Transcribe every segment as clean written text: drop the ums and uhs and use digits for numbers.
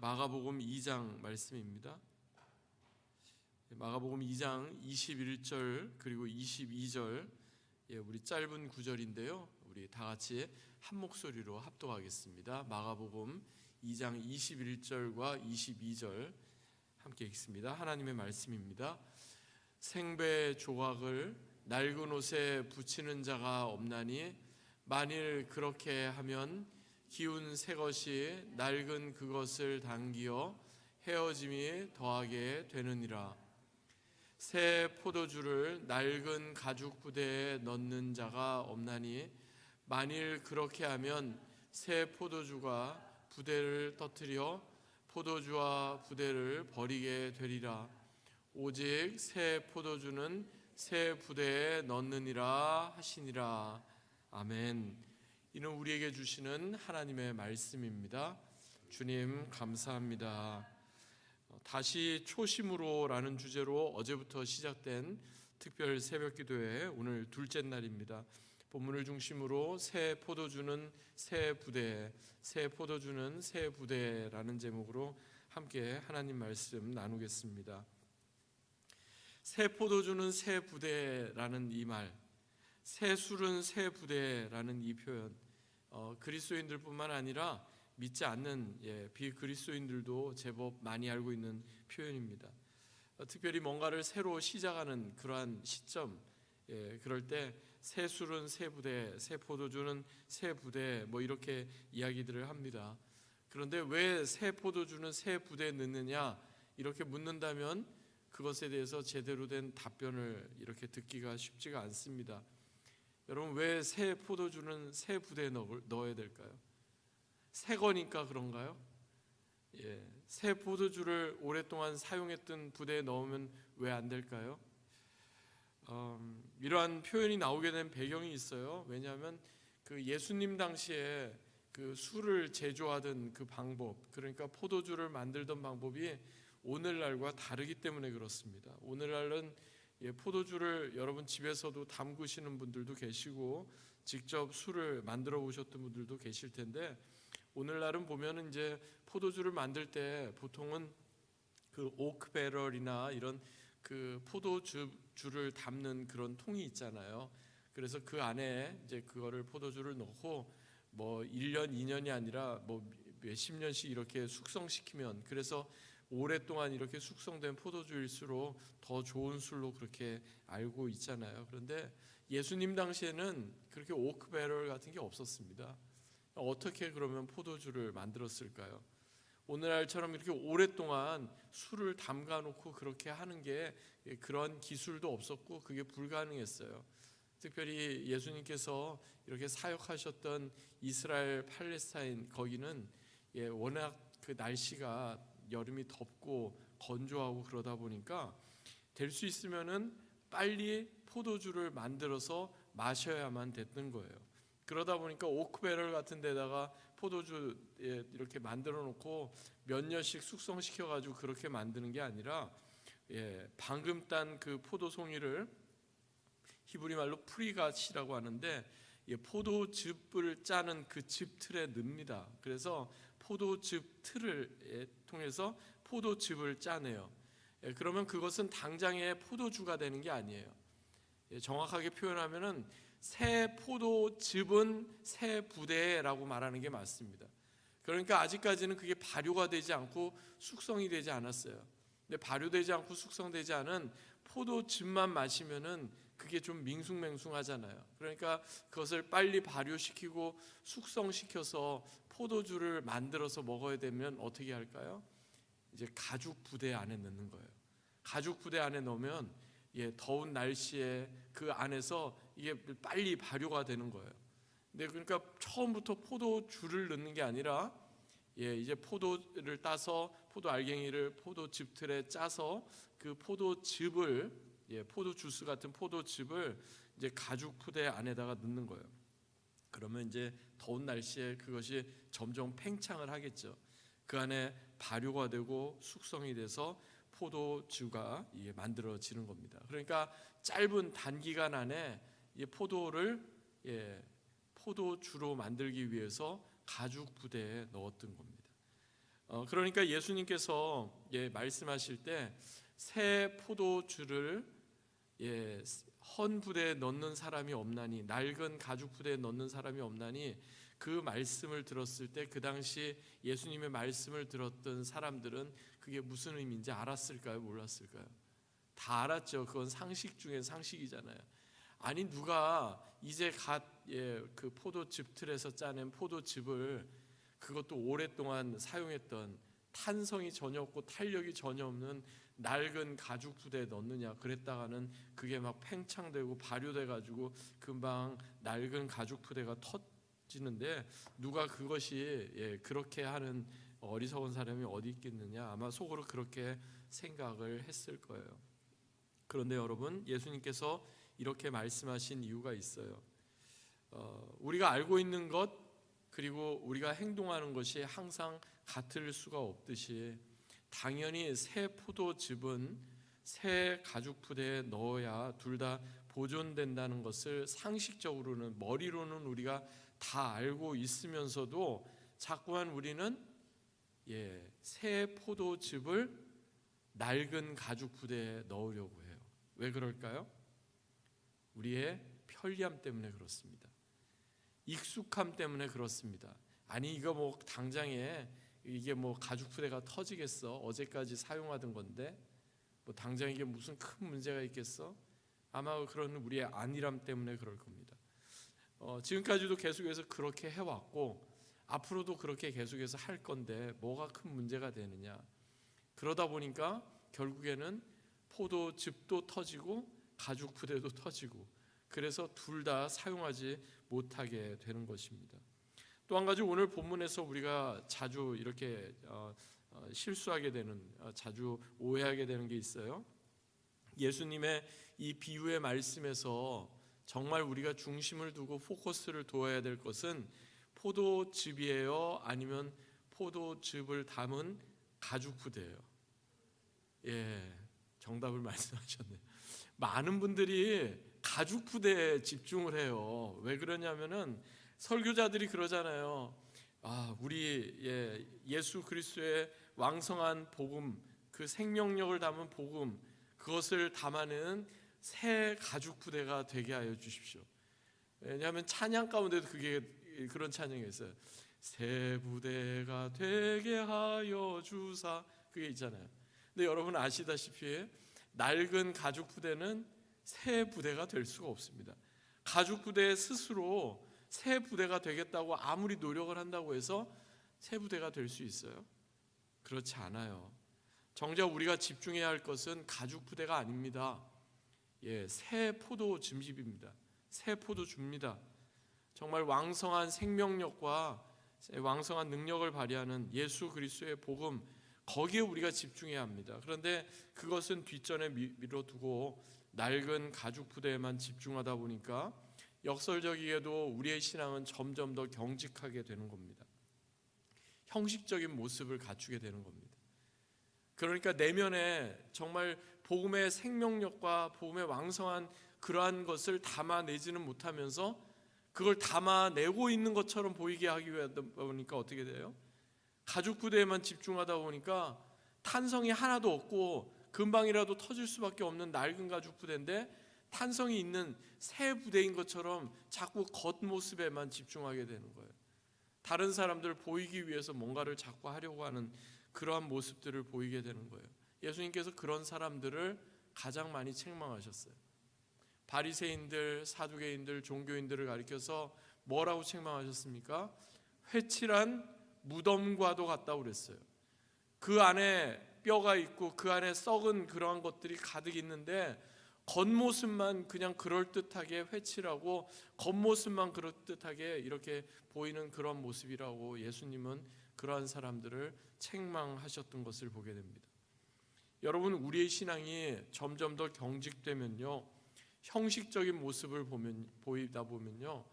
마가복음 2장 말씀입니다. 마가복음 2장 21절 그리고 22절, 우리 짧은 구절인데요, 우리 다 같이 한 목소리로 합독하겠습니다. 마가복음 2장 21절과 22절 함께 읽습니다. 하나님의 말씀입니다. 생배 조각을 낡은 옷에 붙이는 자가 없나니 만일 그렇게 하면 기운 새 것이 낡은 그것을 당기어 헤어짐이 더하게 되느니라. 새 포도주를 낡은 가죽 부대에 넣는 자가 없나니 만일 그렇게 하면 새 포도주가 부대를 터뜨려 포도주와 부대를 버리게 되리라. 오직 새 포도주는 새 부대에 넣느니라 하시니라. 아멘. 이는 우리에게 주시는 하나님의 말씀입니다. 주님 감사합니다. 다시 초심으로라는 주제로 어제부터 시작된 특별 새벽기도회 오늘 둘째 날입니다. 본문을 중심으로 새 포도주는 새 부대, 새 포도주는 새 부대라는 제목으로 함께 하나님 말씀 나누겠습니다. 새 포도주는 새 부대라는 이 말, 새 술은 새 부대라는 이 표현, 그리스도인들뿐만 아니라 믿지 않는 비그리스도인들도 제법 많이 알고 있는 표현입니다. 특별히 뭔가를 새로 시작하는 그러한 시점, 그럴 때 새 술은 새 부대, 새 포도주는 새 부대, 이렇게 이야기들을 합니다. 그런데 왜 새 포도주는 새 부대에 넣느냐 이렇게 묻는다면 그것에 대해서 제대로 된 답변을 이렇게 듣기가 쉽지가 않습니다. 여러분, 왜 새 포도주는 새 부대에 넣어야 될까요? 새 거니까 그런가요? 새 포도주를 오랫동안 사용했던 부대에 넣으면 왜 안 될까요? 이러한 표현이 나오게 된 배경이 있어요. 왜냐하면 그 예수님 당시에 그 술을 제조하던 그 방법, 그러니까 포도주를 만들던 방법이 오늘날과 다르기 때문에 그렇습니다. 오늘날은 포도주를 여러분 집에서도 담그시는 분들도 계시고 직접 술을 만들어 보셨던 분들도 계실 텐데, 오늘날은 보면은 이제 포도주를 만들 때 보통은 그 오크 배럴이나 이런 그 포도주를 담는 그런 통이 있잖아요. 그래서 그 안에 이제 그거를 포도주를 넣고 1년, 2년이 아니라 몇십 년씩 이렇게 숙성시키면, 그래서 오랫동안 이렇게 숙성된 포도주일수록 더 좋은 술로 그렇게 알고 있잖아요. 그런데 예수님 당시에는 그렇게 오크 배럴 같은 게 없었습니다. 어떻게 그러면 포도주를 만들었을까요? 오늘날처럼 이렇게 오랫동안 술을 담가 놓고 그렇게 하는 게 그런 기술도 없었고 그게 불가능했어요. 특별히 예수님께서 이렇게 사역하셨던 이스라엘 팔레스타인, 거기는 워낙 그 날씨가 여름이 덥고 건조하고 그러다 보니까 될 수 있으면은 빨리 포도주를 만들어서 마셔야만 됐던 거예요. 그러다 보니까 오크배럴 같은 데다가 포도주 이렇게 만들어 놓고 몇 년씩 숙성시켜 가지고 그렇게 만드는 게 아니라 방금 딴 그 포도송이를 히브리 말로 프리가치라고 하는데 포도즙을 짜는 그 즙 틀에 넣습니다. 그래서 포도즙 틀을 통해서 포도즙을 짜내요. 그러면 그것은 당장의 포도주가 되는 게 아니에요. 정확하게 표현하면은 새 포도즙은 새 부대라고 말하는 게 맞습니다. 그러니까 아직까지는 그게 발효가 되지 않고 숙성이 되지 않았어요. 근데 발효되지 않고 숙성되지 않은 포도즙만 마시면은 그게 좀 밍숭맹숭하잖아요. 그러니까 그것을 빨리 발효시키고 숙성시켜서 포도주를 만들어서 먹어야 되면 어떻게 할까요? 이제 가죽 부대 안에 넣는 거예요. 가죽 부대 안에 넣으면 더운 날씨에 그 안에서 이게 빨리 발효가 되는 거예요. 근데 그러니까 처음부터 포도주를 넣는 게 아니라 이제 포도를 따서 포도 알갱이를 포도즙 틀에 짜서 그 포도즙을 포도 주스 같은 포도즙을 이제 가죽 부대 안에다가 넣는 거예요. 그러면 이제 더운 날씨에 그것이 점점 팽창을 하겠죠. 그 안에 발효가 되고 숙성이 돼서 포도주가 만들어지는 겁니다. 그러니까 짧은 단기간 안에 포도를 포도주로 만들기 위해서 가죽 부대에 넣었던 겁니다. 그러니까 예수님께서 말씀하실 때 새 포도주를 헌 부대에 넣는 사람이 없나니, 낡은 가죽 부대에 넣는 사람이 없나니, 그 말씀을 들었을 때 그 당시 예수님의 말씀을 들었던 사람들은 그게 무슨 의미인지 알았을까요? 몰랐을까요? 다 알았죠. 그건 상식 중에 상식이잖아요. 아니, 누가 이제 그 포도즙 틀에서 짜낸 포도즙을, 그것도 오랫동안 사용했던 탄성이 전혀 없고 탄력이 전혀 없는 낡은 가죽 부대에 넣느냐. 그랬다가는 그게 막 팽창되고 발효돼 가지고 금방 낡은 가죽 부대가 터지는데, 누가 그것이 그렇게 하는 어리석은 사람이 어디 있겠느냐. 아마 속으로 그렇게 생각을 했을 거예요. 그런데 여러분, 예수님께서 이렇게 말씀하신 이유가 있어요. 우리가 알고 있는 것, 그리고 우리가 행동하는 것이 항상 같을 수가 없듯이, 당연히 새 포도즙은 새 가죽 부대에 넣어야 둘 다 보존된다는 것을 상식적으로는, 머리로는 우리가 다 알고 있으면서도 자꾸만 우리는 새 포도즙을 낡은 가죽 부대에 넣으려고 해요. 왜 그럴까요? 우리의 편리함 때문에 그렇습니다. 익숙함 때문에 그렇습니다. 아니, 이거 뭐 당장에 이게 뭐 가죽 부대가 터지겠어? 어제까지 사용하던 건데 뭐 당장 이게 무슨 큰 문제가 있겠어? 아마 그런 우리의 안일함 때문에 그럴 겁니다. 지금까지도 계속해서 그렇게 해왔고 앞으로도 그렇게 계속해서 할 건데 뭐가 큰 문제가 되느냐. 그러다 보니까 결국에는 포도즙도 터지고 가죽 부대도 터지고, 그래서 둘 다 사용하지 못하게 되는 것입니다. 또 한 가지, 오늘 본문에서 우리가 자주 이렇게 실수하게 되는, 자주 오해하게 되는 게 있어요. 예수님의 이 비유의 말씀에서 정말 우리가 중심을 두고 포커스를 둬야 될 것은 포도즙이에요, 아니면 포도즙을 담은 가죽 부대예요? 정답을 말씀하셨네요. 많은 분들이 가죽 부대에 집중을 해요. 왜 그러냐면은 설교자들이 그러잖아요. 우리 예수 그리스도의 왕성한 복음, 그 생명력을 담은 복음, 그것을 담아내는 새 가죽 부대가 되게 하여 주십시오. 왜냐하면 찬양 가운데도 그런 찬양이 있어요. 새 부대가 되게 하여 주사, 그게 있잖아요. 근데 여러분 아시다시피 낡은 가죽 부대는 새 부대가 될 수가 없습니다. 가죽 부대 스스로 새 부대가 되겠다고 아무리 노력을 한다고 해서 새 부대가 될 수 있어요? 그렇지 않아요. 정작 우리가 집중해야 할 것은 가죽 부대가 아닙니다. 새 포도즙입니다. 새 포도주입니다. 정말 왕성한 생명력과 왕성한 능력을 발휘하는 예수 그리스도의 복음, 거기에 우리가 집중해야 합니다. 그런데 그것은 뒷전에 밀어두고 낡은 가죽 부대에만 집중하다 보니까 역설적이게도 우리의 신앙은 점점 더 경직하게 되는 겁니다. 형식적인 모습을 갖추게 되는 겁니다. 그러니까 내면에 정말 복음의 생명력과 복음의 왕성한 그러한 것을 담아내지는 못하면서 그걸 담아내고 있는 것처럼 보이게 하기 위해 보니까 어떻게 돼요? 가죽 부대에만 집중하다 보니까 탄성이 하나도 없고 금방이라도 터질 수밖에 없는 낡은 가죽 부대인데, 탄성이 있는 새 부대인 것처럼 자꾸 겉모습에만 집중하게 되는 거예요. 다른 사람들 보이기 위해서 뭔가를 자꾸 하려고 하는 그러한 모습들을 보이게 되는 거예요. 예수님께서 그런 사람들을 가장 많이 책망하셨어요. 바리새인들, 사두개인들, 종교인들을 가리켜서 뭐라고 책망하셨습니까? 회칠한 무덤과도 같다고 그랬어요. 그 안에 뼈가 있고 그 안에 썩은 그러한 것들이 가득 있는데 겉모습만 그냥 그럴듯하게 회칠하고 겉모습만 그럴듯하게 이렇게 보이는 그런 모습이라고 예수님은 그러한 사람들을 책망하셨던 것을 보게 됩니다. 여러분, 우리의 신앙이 점점 더 경직되면요, 형식적인 모습을 보이다 보면요,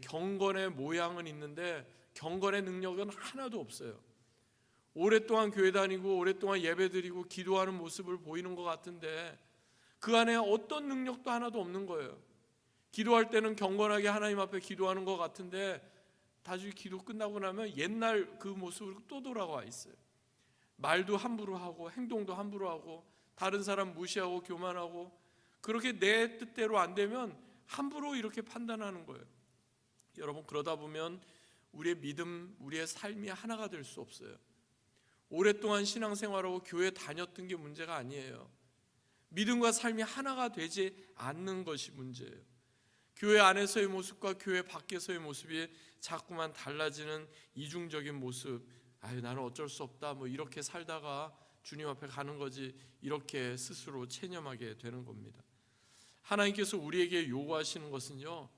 경건의 모양은 있는데 경건의 능력은 하나도 없어요. 오랫동안 교회 다니고 오랫동안 예배드리고 기도하는 모습을 보이는 것 같은데 그 안에 어떤 능력도 하나도 없는 거예요. 기도할 때는 경건하게 하나님 앞에 기도하는 것 같은데 나중에 기도 끝나고 나면 옛날 그 모습으로 또 돌아와 있어요. 말도 함부로 하고 행동도 함부로 하고 다른 사람 무시하고 교만하고, 그렇게 내 뜻대로 안 되면 함부로 이렇게 판단하는 거예요. 여러분, 그러다 보면 우리의 믿음, 우리의 삶이 하나가 될 수 없어요. 오랫동안 신앙생활하고 교회 다녔던 게 문제가 아니에요. 믿음과 삶이 하나가 되지 않는 것이 문제예요. 교회 안에서의 모습과 교회 밖에서의 모습이 자꾸만 달라지는 이중적인 모습, 나는 어쩔 수 없다, 이렇게 살다가 주님 앞에 가는 거지, 이렇게 스스로 체념하게 되는 겁니다. 하나님께서 우리에게 요구하시는 것은요,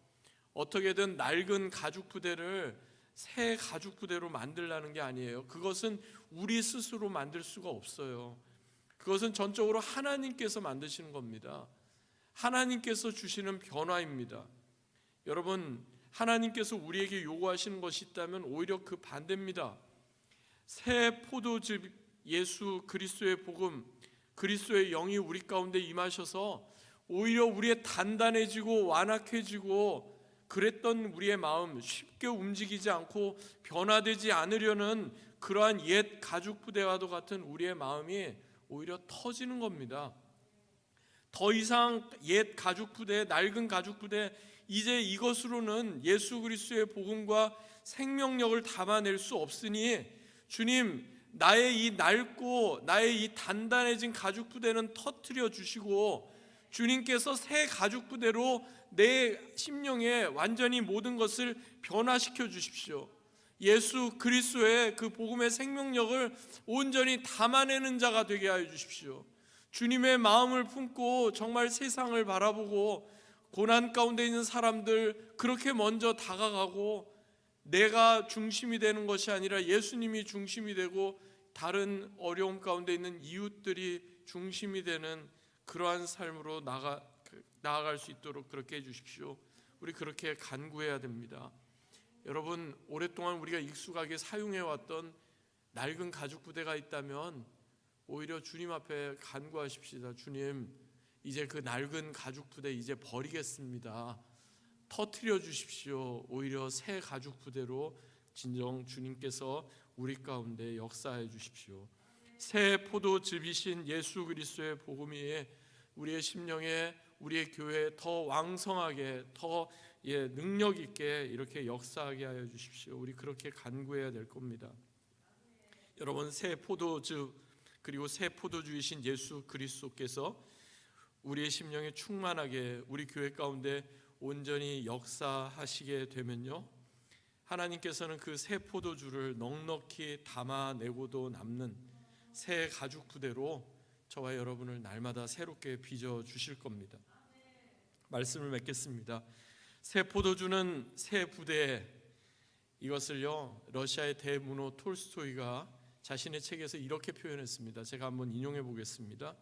어떻게든 낡은 가죽 부대를 새 가죽 부대로 만들라는 게 아니에요. 그것은 우리 스스로 만들 수가 없어요. 그것은 전적으로 하나님께서 만드시는 겁니다. 하나님께서 주시는 변화입니다. 여러분, 하나님께서 우리에게 요구하시는 것이 있다면 오히려 그 반대입니다. 새 포도즙 예수 그리스도의 복음, 그리스도의 영이 우리 가운데 임하셔서 오히려 우리의 단단해지고 완악해지고 그랬던 우리의 마음, 쉽게 움직이지 않고 변화되지 않으려는 그러한 옛 가죽 부대와도 같은 우리의 마음이 오히려 터지는 겁니다. 더 이상 옛 가죽 부대, 낡은 가죽 부대, 이제 이것으로는 예수 그리스도의 복음과 생명력을 담아낼 수 없으니 주님, 나의 이 낡고 나의 이 단단해진 가죽 부대는 터뜨려 주시고 주님께서 새 가죽 부대로 내 심령에 완전히 모든 것을 변화시켜 주십시오. 예수 그리스도의 그 복음의 생명력을 온전히 담아내는 자가 되게 하여 주십시오. 주님의 마음을 품고 정말 세상을 바라보고 고난 가운데 있는 사람들 그렇게 먼저 다가가고, 내가 중심이 되는 것이 아니라 예수님이 중심이 되고 다른 어려움 가운데 있는 이웃들이 중심이 되는 그러한 삶으로 나아갈 수 있도록 그렇게 해주십시오. 우리 그렇게 간구해야 됩니다. 여러분, 오랫동안 우리가 익숙하게 사용해왔던 낡은 가죽 부대가 있다면 오히려 주님 앞에 간구하십시다. 주님, 이제 그 낡은 가죽 부대 이제 버리겠습니다. 터뜨려 주십시오. 오히려 새 가죽 부대로 진정 주님께서 우리 가운데 역사해 주십시오. 새 포도즙이신 예수 그리스도의 복음이 우리의 심령에, 우리의 교회에 더 왕성하게, 더 능력 있게 이렇게 역사하게 하여 주십시오. 우리 그렇게 간구해야 될 겁니다. 여러분, 새 포도즙 그리고 새 포도주이신 예수 그리스도께서 우리의 심령에 충만하게 우리 교회 가운데 온전히 역사하시게 되면요, 하나님께서는 그 새 포도주를 넉넉히 담아내고도 남는 새 가죽 부대로 저와 여러분을 날마다 새롭게 빚어 주실 겁니다. 말씀을 맺겠습니다. 새 포도주는 새 부대, 이것을요 러시아의 대문호 톨스토이가 자신의 책에서 이렇게 표현했습니다. 제가 한번 인용해 보겠습니다.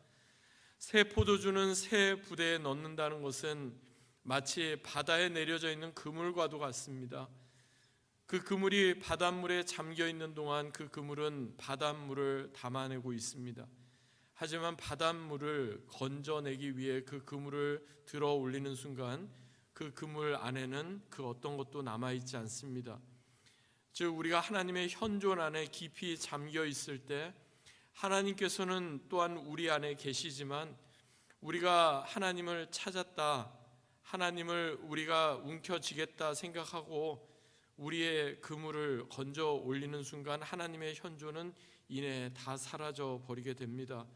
새 포도주는 새 부대에 넣는다는 것은 마치 바다에 내려져 있는 그물과도 같습니다. 그 그물이 바닷물에 잠겨 있는 동안 그 그물은 바닷물을 담아내고 있습니다. 하지만 바닷물을 건져내기 위해 그 그물을 들어 올리는 순간 그 그물 안에는 그 어떤 것도 남아있지 않습니다. 즉, 우리가 하나님의 현존 안에 깊이 잠겨 있을 때 하나님께서는 또한 우리 안에 계시지만, 우리가 하나님을 찾았다, 하나님을 우리가 움켜쥐겠다 생각하고 우리의 그물을 건져 올리는 순간 하나님의 현존은 이내 다 사라져 버리게 됩니다.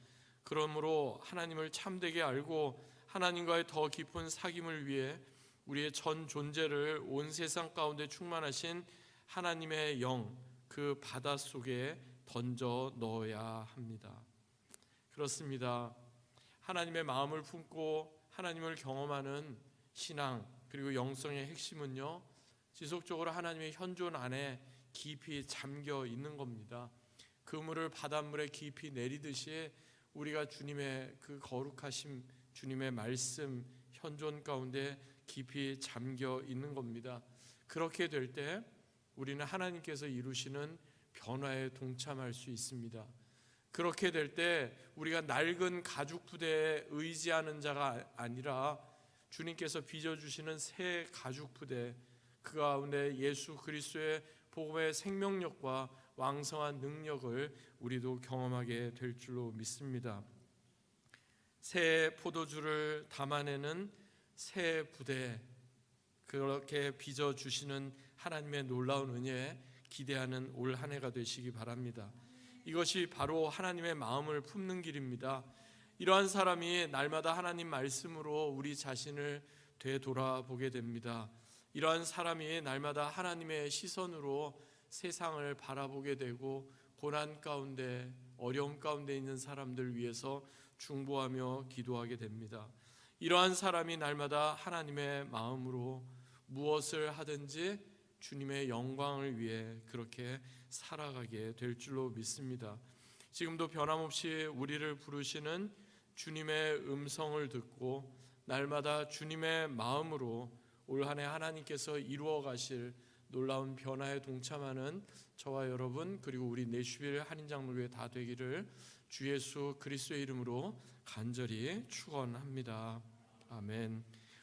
그러므로 하나님을 참되게 알고 하나님과의 더 깊은 사귐을 위해 우리의 전 존재를 온 세상 가운데 충만하신 하나님의 영, 그 바다 속에 던져 넣어야 합니다. 그렇습니다. 하나님의 마음을 품고 하나님을 경험하는 신앙, 그리고 영성의 핵심은요, 지속적으로 하나님의 현존 안에 깊이 잠겨 있는 겁니다. 그물을 바닷물에 깊이 내리듯이 우리가 주님의 그 거룩하심, 주님의 말씀 현존 가운데 깊이 잠겨 있는 겁니다. 그렇게 될 때 우리는 하나님께서 이루시는 변화에 동참할 수 있습니다. 그렇게 될 때 우리가 낡은 가죽 부대에 의지하는 자가 아니라 주님께서 빚어주시는 새 가죽 부대, 그 가운데 예수 그리스도의 복음의 생명력과 왕성한 능력을 우리도 경험하게 될 줄로 믿습니다. 새 포도주를 담아내는 새 부대, 그렇게 빚어주시는 하나님의 놀라운 은혜에 기대하는 올 한 해가 되시기 바랍니다. 이것이 바로 하나님의 마음을 품는 길입니다. 이러한 사람이 날마다 하나님 말씀으로 우리 자신을 되돌아보게 됩니다. 이러한 사람이 날마다 하나님의 시선으로 세상을 바라보게 되고 고난 가운데 어려움 가운데 있는 사람들 위해서 중보하며 기도하게 됩니다. 이러한 사람이 날마다 하나님의 마음으로 무엇을 하든지 주님의 영광을 위해 그렇게 살아가게 될 줄로 믿습니다. 지금도 변함없이 우리를 부르시는 주님의 음성을 듣고 날마다 주님의 마음으로 올 한 해 하나님께서 이루어 가실 놀라운 변화에 동참하는 저와 여러분 그리고 우리 내슈빌 한인장로교회 다 되기를 주 예수 그리스도의 이름으로 간절히 축원합니다. 아멘.